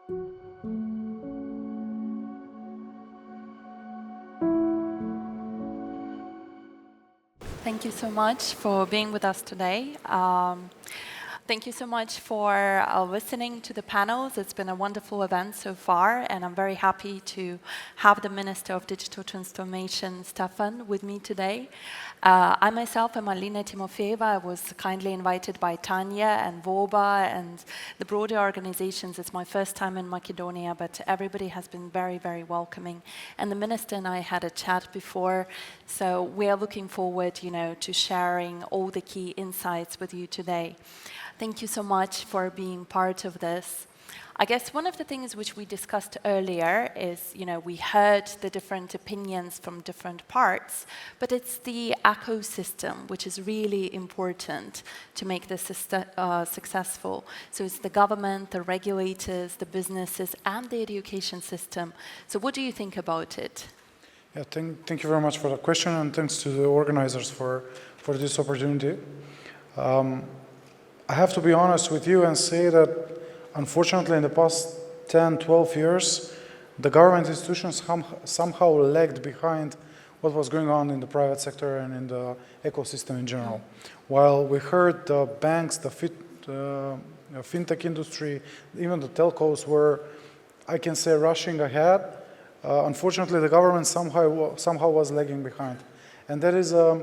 Thank you so much for being with us today. Thank you so much for listening to the panels. It's been a wonderful event so far, and I'm very happy to have the Minister of Digital Transformation, Stefan, with me today. I myself am Alina Timofeeva. I was kindly invited by Tanya and Voba and the broader organizations. It's my first time in Macedonia, but everybody has been very, very welcoming. And the Minister and I had a chat before, so we are looking forward, to sharing all the key insights with you today. Thank you so much for being part of this. I guess one of the things which we discussed earlier is, we heard the different opinions from different parts, but it's the ecosystem which is really important to make this successful. So it's the government, the regulators, the businesses, and the education system. So what do you think about it? Yeah, thank you very much for the question, and thanks to the organizers for this opportunity. I have to be honest with you and say that, unfortunately, in the past 10, 12 years, the government institutions somehow lagged behind what was going on in the private sector and in the ecosystem in general. While we heard the banks, the fintech industry, even the telcos were, I can say, rushing ahead, unfortunately, the government somehow was lagging behind. And that is a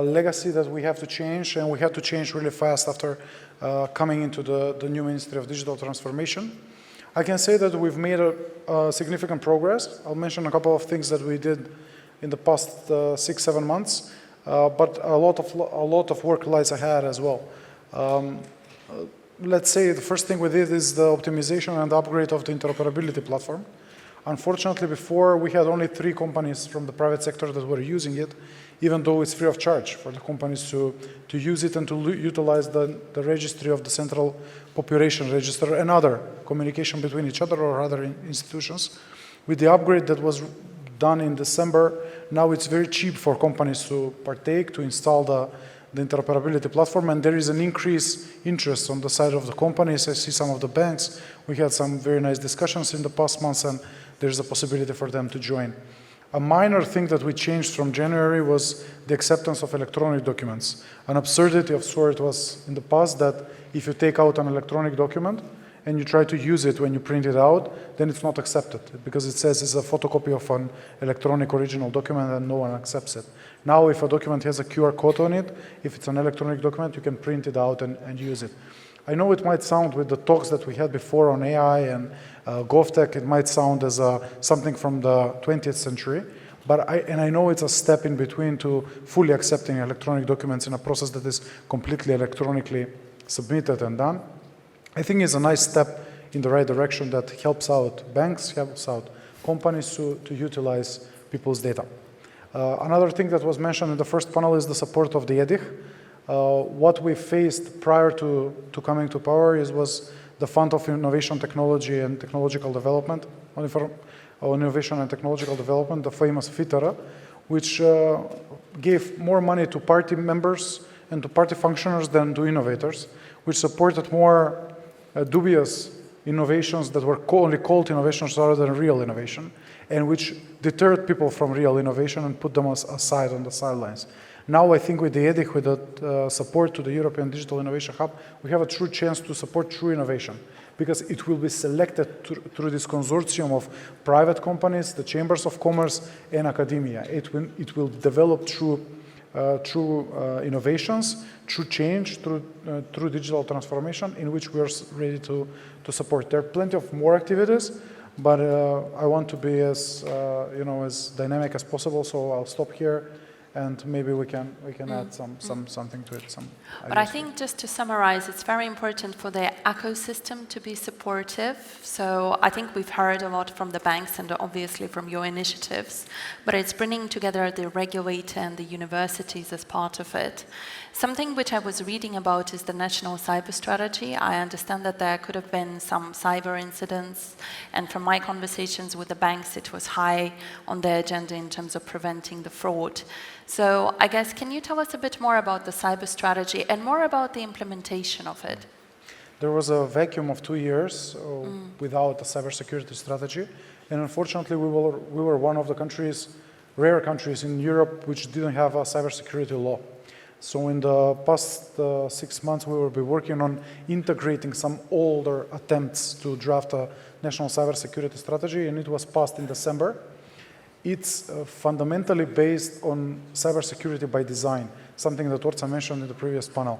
legacy that we have to change, and we had to change really fast after coming into the new Ministry of Digital Transformation. I can say that we've made a significant progress. I'll mention a couple of things that we did in the past 6-7 months, but a lot of work lies ahead as well. Let's say the first thing we did is the optimization and upgrade of the interoperability platform. Unfortunately, before we had only 3 companies from the private sector that were using it, even though it's free of charge for the companies to use it and to utilize the registry of the Central Population Register and other communication between each other or other institutions. With the upgrade that was done in December, now it's very cheap for companies to partake, to install the interoperability platform, and there is an increased interest on the side of the companies. I see some of the banks. We had some very nice discussions in the past months, and there's a possibility for them to join. A minor thing that we changed from January was the acceptance of electronic documents. An absurdity of sort was in the past that if you take out an electronic document and you try to use it when you print it out, then it's not accepted because it says it's a photocopy of an electronic original document and no one accepts it. Now, if a document has a QR code on it, if it's an electronic document, you can print it out and use it. I know it might sound, with the talks that we had before on AI and GovTech, it might sound as something from the 20th century, but I know it's a step in between to fully accepting electronic documents in a process that is completely electronically submitted and done. I think it's a nice step in the right direction that helps out banks, helps out companies to utilize people's data. Another thing that was mentioned in the first panel is the support of the EDIH. What we faced prior to coming to power was the Fund of Innovation, Technology and Technological Development, Innovation and Technological Development, the famous FITERA, which gave more money to party members and to party functionaries than to innovators, which supported more dubious innovations that were only called innovations rather than real innovation, and which deterred people from real innovation and put them aside on the sidelines. Now I think with the EDIH, with the support to the European Digital Innovation Hub, we have a true chance to support true innovation, because it will be selected through this consortium of private companies, the chambers of commerce, and academia. It will develop true innovations, true change, through digital transformation, in which we are ready to support. There are plenty of more activities, but I want to be as dynamic as possible. So I'll stop here, and maybe we can add something to it. But I think, just to summarize, it's very important for the ecosystem to be supportive. So I think we've heard a lot from the banks and obviously from your initiatives, but it's bringing together the regulator and the universities as part of it. Something which I was reading about is the national cyber strategy. I understand that there could have been some cyber incidents, and from my conversations with the banks, it was high on the agenda in terms of preventing the fraud. So I guess, can you tell us a bit more about the cyber strategy and more about the implementation of it? there was a vacuum of 2 years without a cybersecurity strategy, and unfortunately we were one of the countries, rare countries in Europe which didn't have a cybersecurity law. So in the past 6 months we will be working on integrating some older attempts to draft a national cybersecurity strategy, and it was passed in December. It's fundamentally based on cybersecurity by design, something that Orca mentioned in the previous panel.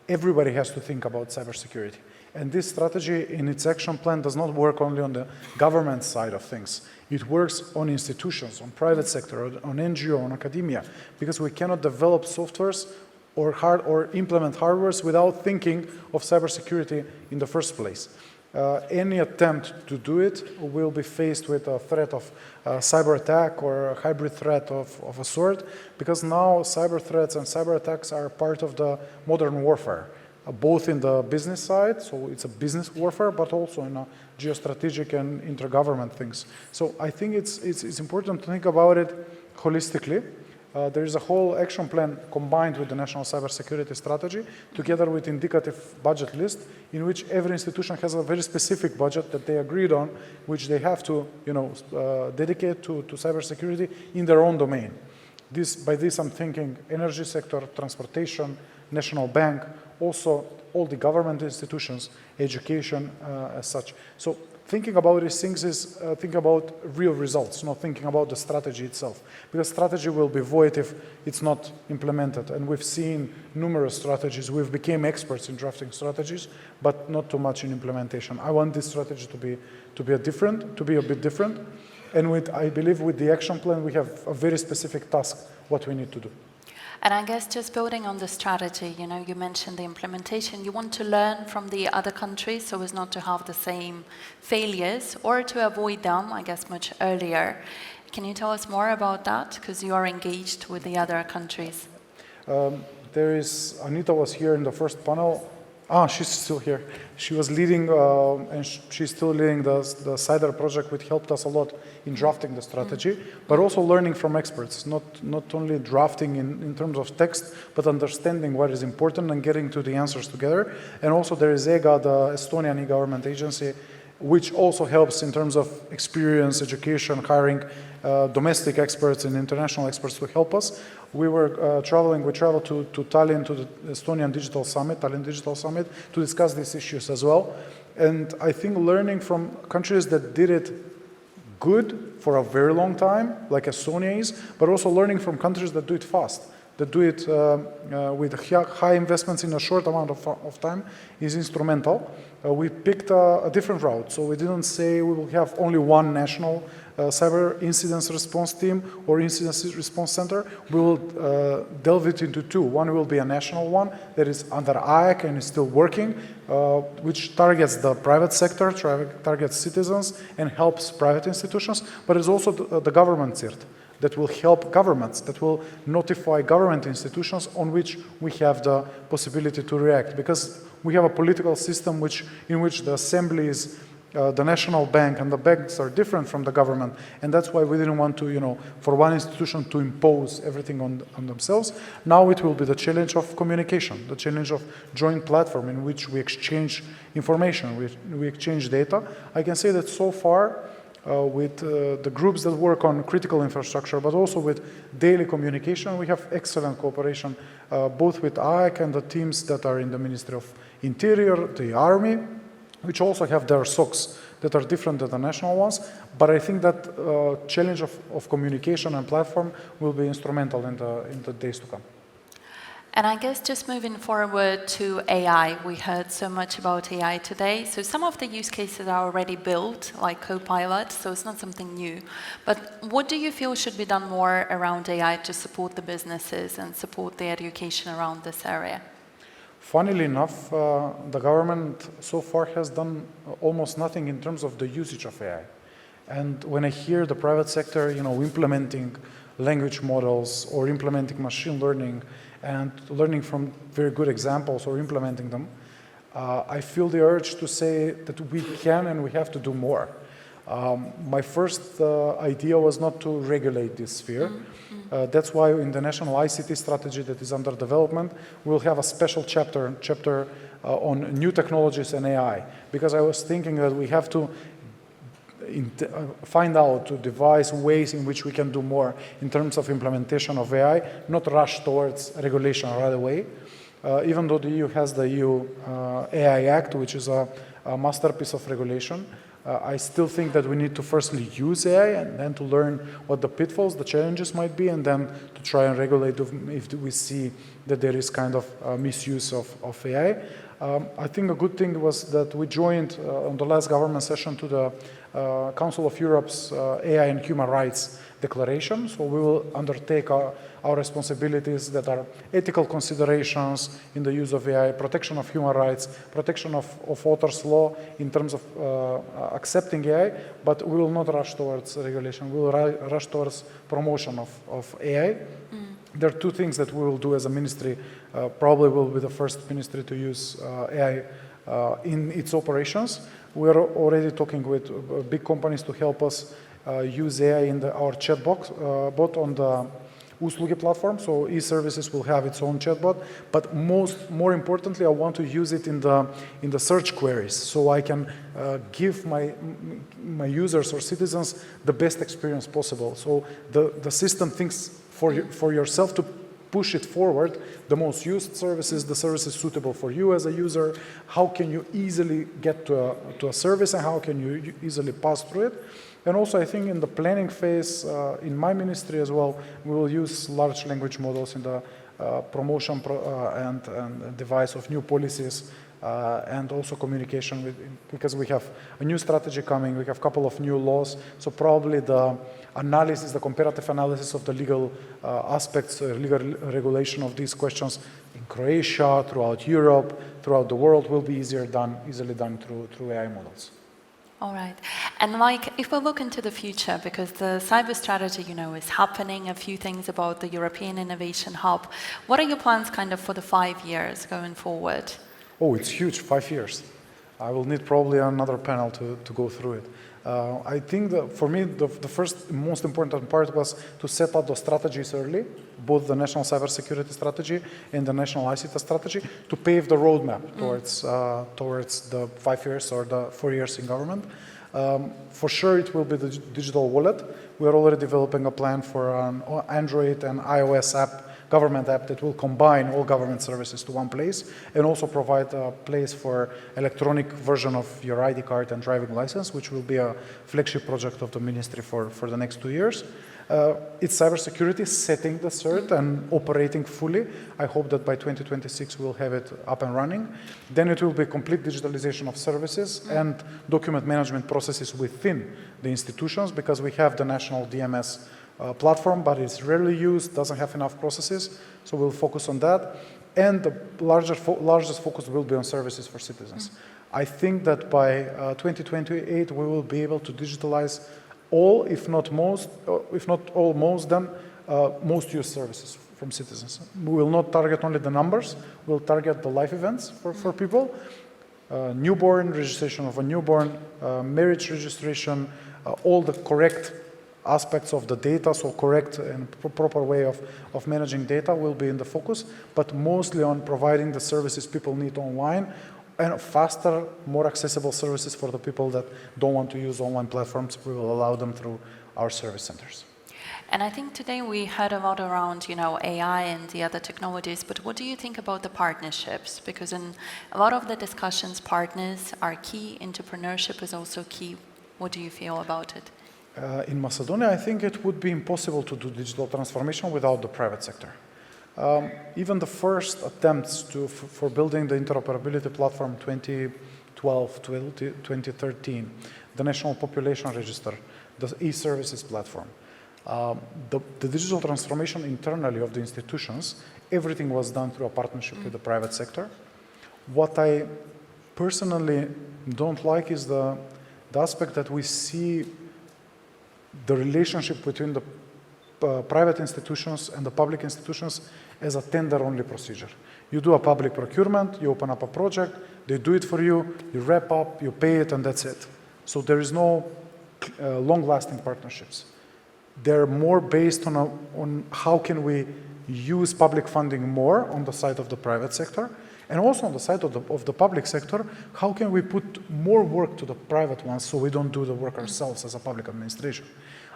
Everybody has to think about cybersecurity. And this strategy in its action plan does not work only on the government side of things. It works on institutions, on private sector, on NGO, on academia, because we cannot develop softwares or implement hardwares without thinking of cybersecurity in the first place. Any attempt to do it will be faced with a threat of cyber attack or a hybrid threat of a sort, because now cyber threats and cyber attacks are part of the modern warfare, both in the business side, so it's a business warfare, but also in a geostrategic and intergovernment things. So I think it's important to think about it holistically. There is a whole action plan combined with the National Cybersecurity Strategy, together with indicative budget list, in which every institution has a very specific budget that they agreed on, which they have to, dedicate to cybersecurity in their own domain. By this I'm thinking energy sector, transportation, national bank, also all the government institutions, education as such. So thinking about these things is thinking about real results, not thinking about the strategy itself. Because strategy will be void if it's not implemented. And we've seen numerous strategies. We've become experts in drafting strategies, but not too much in implementation. I want this strategy to be a bit different. And I believe with the action plan, we have a very specific task, what we need to do. And I guess just building on the strategy, you mentioned the implementation. You want to learn from the other countries so as not to have the same failures or to avoid them, I guess, much earlier. Can you tell us more about that? Because you are engaged with the other countries. Anita was here in the first panel. She's still here. She was leading, and she's still leading the CIDR project, which helped us a lot in drafting the strategy, but also learning from experts, not only drafting in terms of text, but understanding what is important and getting to the answers together. And also there is EGA, the Estonian e-government agency, which also helps in terms of experience, education, hiring domestic experts and international experts to help us. We traveled to Tallinn, to the Estonian Digital Summit, Tallinn Digital Summit, to discuss these issues as well. And I think learning from countries that did it good for a very long time, like Estonia is, but also learning from countries that do it fast, that do it with high investments in a short amount of time is instrumental. We picked a different route, so we didn't say we will have only one national cyber incident response team or incident response center. We will delve it into two. One will be a national one that is under IAC and is still working, which targets the private sector, targets citizens and helps private institutions, but is also the government CIRT that will help governments, that will notify government institutions on which we have the possibility to react. Because we have a political system in which the assembly is the national bank and the banks are different from the government, and that's why we didn't want to, for one institution to impose everything on themselves. Now it will be the challenge of communication, the challenge of joint platform in which we exchange information, we exchange data. I can say that so far, with the groups that work on critical infrastructure, but also with daily communication, we have excellent cooperation, both with IAC and the teams that are in the Ministry of Interior, the Army, which also have their SOCs that are different than the national ones. But I think that challenge of communication and platform will be instrumental in the days to come. And I guess just moving forward to AI, we heard so much about AI today. So some of the use cases are already built, like Copilot, so it's not something new. But what do you feel should be done more around AI to support the businesses and support the education around this area? Funnily enough, the government so far has done almost nothing in terms of the usage of AI. And when I hear the private sector, implementing language models or implementing machine learning and learning from very good examples or implementing them, I feel the urge to say that we can and we have to do more. My first idea was not to regulate this sphere. That's why in the national ICT strategy that is under development, we'll have a special chapter on new technologies and AI, because I was thinking that we have to find out, to devise ways in which we can do more in terms of implementation of AI, not rush towards regulation right away. Even though the EU has the EU AI Act, which is a masterpiece of regulation, I still think that we need to firstly use AI and then to learn what the pitfalls, the challenges might be, and then to try and regulate if we see that there is kind of misuse of AI. I think a good thing was that we joined on the last government session to the Council of Europe's AI and Human Rights Declaration. So we will undertake our responsibilities that are ethical considerations in the use of AI, protection of human rights, protection of authors' law in terms of accepting AI, but we will not rush towards regulation. We will rush towards promotion of AI. There are two things that we will do as a ministry. Probably will be the first ministry to use AI in its operations. We are already talking with big companies to help us use AI in our chatbot on the Usluge platform. So e-services will have its own chatbot, but more importantly, I want to use it in the search queries, so I can give my users or citizens the best experience possible. So the system thinks for yourself to push it forward, the most used services, the services suitable for you as a user, how can you easily get to a service and how can you easily pass through it. And also I think in the planning phase, in my ministry as well, we will use large language models in the promotion and device of new policies and also communication because we have a new strategy coming, we have a couple of new laws, so probably the analysis, the comparative analysis of the legal aspects, legal regulation of these questions in Croatia, throughout Europe, throughout the world will be easily done through AI models. All right. And Mike, if we look into the future, because the cyber strategy, is happening, a few things about the European Innovation Hub, what are your plans kind of for the 5 years going forward? Oh, it's huge, 5 years. I will need probably another panel to go through it. I think that for me, the first most important part was to set up the strategies early, both the national cybersecurity strategy and the national ICT strategy, to pave the roadmap towards the 5 years or the 4 years in government. For sure, it will be the digital wallet. We are already developing a plan for an Android and iOS government app that will combine all government services to one place and also provide a place for electronic version of your ID card and driving license, which will be a flagship project of the ministry for the next 2 years. It's cybersecurity, setting the cert and operating fully. I hope that by 2026 we'll have it up and running. Then it will be complete digitalization of services and document management processes within the institutions, because we have the national DMS platform, but it's rarely used, doesn't have enough processes, so we'll focus on that. And the largest focus will be on services for citizens. I think that by 2028 we will be able to digitalize all, if not all, most used services from citizens. We will not target only the numbers, we'll target the life events for people. Newborn, registration of a newborn, marriage registration, all the correct aspects of the data, so correct and proper way of managing data will be in the focus, but mostly on providing the services people need online and faster, more accessible services for the people that don't want to use online platforms. We will allow them through our service centers. And I think today we heard a lot around, AI and the other technologies, but what do you think about the partnerships? Because in a lot of the discussions, partners are key, entrepreneurship is also key. What do you feel about it? In Macedonia, I think it would be impossible to do digital transformation without the private sector. Even the first attempts for building the interoperability platform 2012, 2013, the National Population Register, the e-services platform, the digital transformation internally of the institutions, everything was done through a partnership with the private sector. What I personally don't like is the aspect that we see the relationship between the private institutions and the public institutions as a tender-only procedure. You do a public procurement, you open up a project, they do it for you, you wrap up, you pay it, and that's it. So there is no long-lasting partnerships. They're more based on how can we use public funding more on the side of the private sector, And also on the side of the public sector, how can we put more work to the private ones so we don't do the work ourselves as a public administration?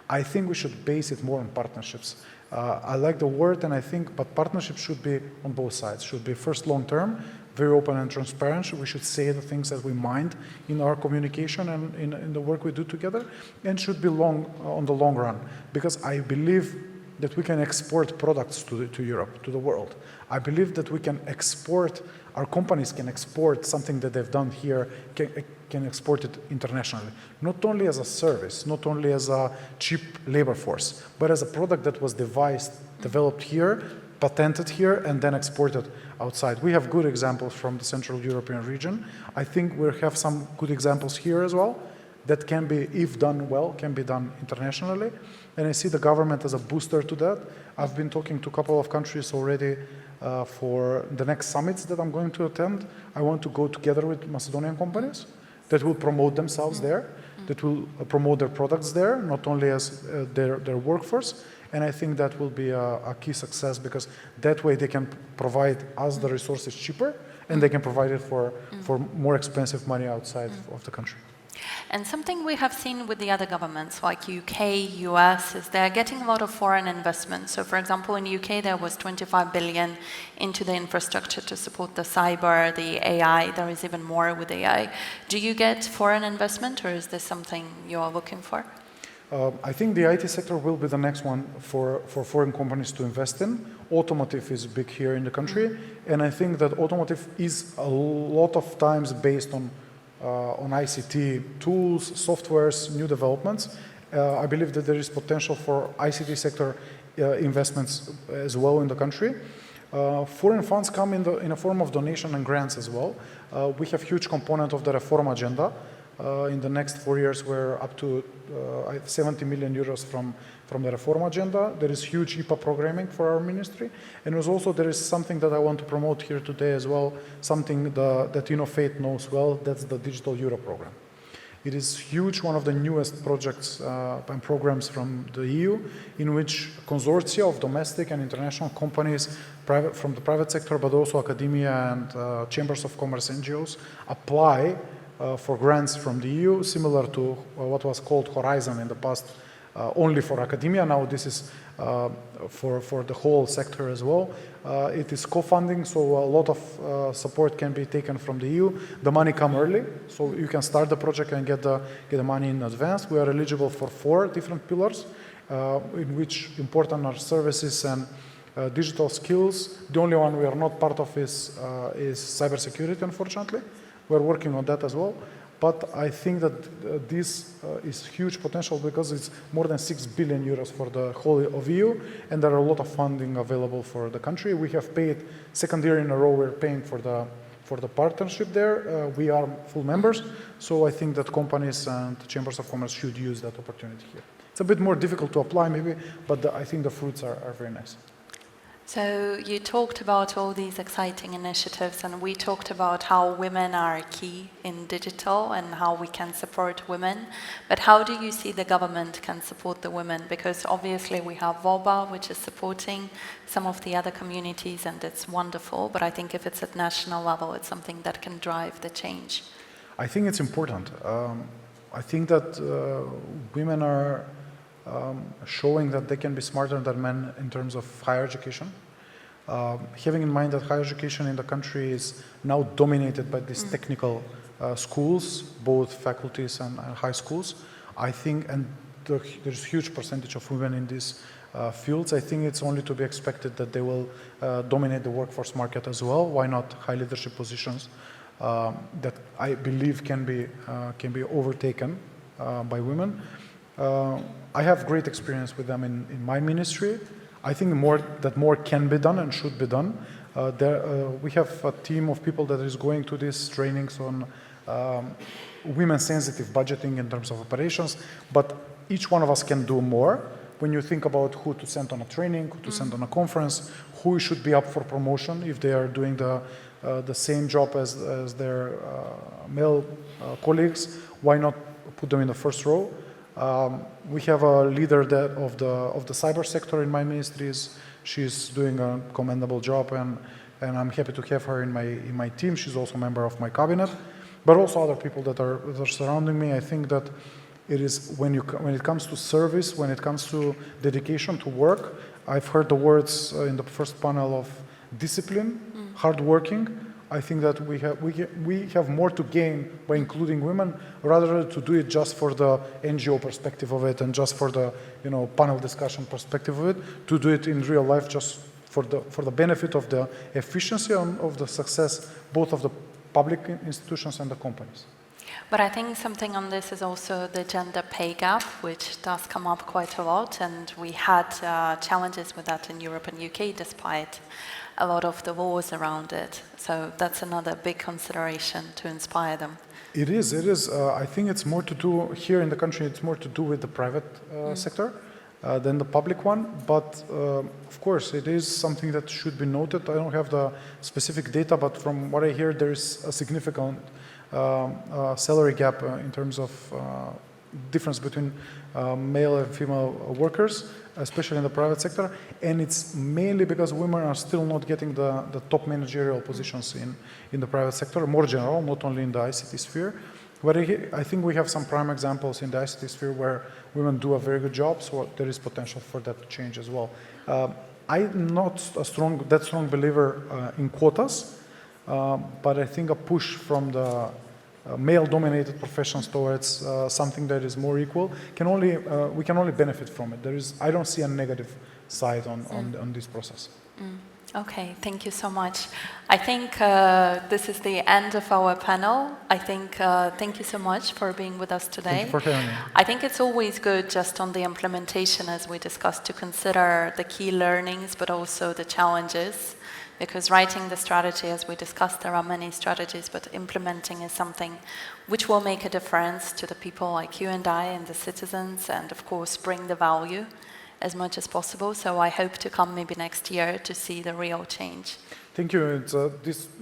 I think we should base it more on partnerships. I like the word, and I think, but partnerships should be on both sides. Should be first long-term, very open and transparent. We should say the things that we mind in our communication and in the work we do together, and should be on the long run. Because I believe that we can export products to Europe, to the world. I believe that we can export, our companies can export something that they've done here, can export it internationally. Not only as a service, not only as a cheap labor force, but as a product that was developed here, patented here, and then exported outside. We have good examples from the Central European region. I think we have some good examples here as well that can be, if done well, can be done internationally. And I see the government as a booster to that. I've been talking to a couple of countries already for the next summits that I'm going to attend. I want to go together with Macedonian companies that will promote themselves there, that will promote their products there, not only as their workforce. And I think that will be a key success, because that way they can provide us the resources cheaper, and they can provide it for more expensive money outside of the country. And something we have seen with the other governments, like UK, US, is they're getting a lot of foreign investment. So for example, in UK, there was 25 billion into the infrastructure to support the cyber, the AI. There is even more with AI. Do you get foreign investment, or is this something you are looking for? I think the IT sector will be the next one for foreign companies to invest in. Automotive is big here in the country, and I think that automotive is a lot of times based on ICT tools, softwares, new developments. I believe that there is potential for ICT sector investments as well in the country. Foreign funds come in a form of donation and grants as well. We have huge component of the reform agenda. In the next 4 years, we're up to 70 million euros from the reform agenda. There is huge IPA programming for our ministry. And there is something that I want to promote here today as well, something that Innovate knows well, that's the Digital Euro program. It is huge, one of the newest projects and programs from the EU, in which consortia of domestic and international companies, from the private sector, but also academia and chambers of commerce, NGOs, apply for grants from the EU, similar to what was called Horizon in the past, only for academia. Now this is for the whole sector as well. It is co-funding, so a lot of support can be taken from the EU. The money comes early, so you can start the project and get the money in advance. We are eligible for 4 different pillars, in which important are services and digital skills. The only one we are not part of is cybersecurity, unfortunately. We're working on that as well, but I think that this is huge potential, because it's more than 6 billion euros for the whole of EU, and there are a lot of funding available for the country. We have paid, second year in a row, we're paying for the partnership there. We are full members, so I think that companies and chambers of commerce should use that opportunity here. It's a bit more difficult to apply maybe, but I think the fruits are very nice. So you talked about all these exciting initiatives, and we talked about how women are key in digital and how we can support women. But how do you see the government can support the women? Because obviously we have VOBA, which is supporting some of the other communities, and it's wonderful. But I think if it's at national level, it's something that can drive the change. I think it's important. I think that women are showing that they can be smarter than men in terms of higher education. Having in mind that higher education in the country is now dominated by these technical schools, both faculties and high schools, I think, and there's a huge percentage of women in these fields, I think it's only to be expected that they will dominate the workforce market as well. Why not high leadership positions that I believe can be overtaken by women. I have great experience with them in my ministry. I think more can be done and should be done. We have a team of people that is going to these trainings on women-sensitive budgeting in terms of operations, but each one of us can do more. When you think about who to send on a training, who to send on a conference, who should be up for promotion if they are doing the same job as their male colleagues, why not put them in the first row? We have a leader of the cyber sector in my ministry. She's doing a commendable job, and and I'm happy to have her in my team. She's also a member of my cabinet, but also other people that are surrounding me. I think that it is when it comes to service, when it comes to dedication to work. I've heard the words in the first panel of discipline, hardworking. I think that we have more to gain by including women, rather to do it just for the NGO perspective of it and just for the panel discussion perspective of it. To do it in real life, just for the benefit of the efficiency and of the success, both of the public institutions and the companies. But I think something on this is also the gender pay gap, which does come up quite a lot, and we had challenges with that in Europe and UK, despite a lot of the wars around it. So that's another big consideration to inspire them. It is. I think it's more to do, here in the country, it's more to do with the private sector than the public one. But of course, it is something that should be noted. I don't have the specific data, but from what I hear, there is a significant salary gap in terms of difference between male and female workers, especially in the private sector, and it's mainly because women are still not getting the top managerial positions in the private sector, more general, not only in the ICT sphere. But I think we have some prime examples in the ICT sphere where women do a very good job, so there is potential for that to change as well. I'm not that strong believer in quotas, but I think a push from the male-dominated professions towards something that is more equal we can only benefit from it. I don't see a negative side on this process. Okay, thank you so much. I think this is the end of our panel. I think thank you so much for being with us today. Thank you for having me. I think it's always good, just on the implementation, as we discussed, to consider the key learnings, but also the challenges. Because writing the strategy, as we discussed, there are many strategies, but implementing is something which will make a difference to the people like you and I and the citizens, and of course bring the value as much as possible. So I hope to come maybe next year to see the real change. Thank you.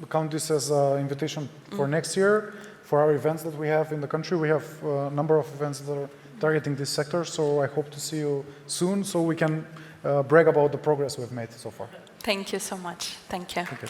Count this as an invitation for next year, for our events that we have in the country. We have a number of events that are targeting this sector, so I hope to see you soon so we can brag about the progress we've made so far. Thank you so much. Thank you. Thank you.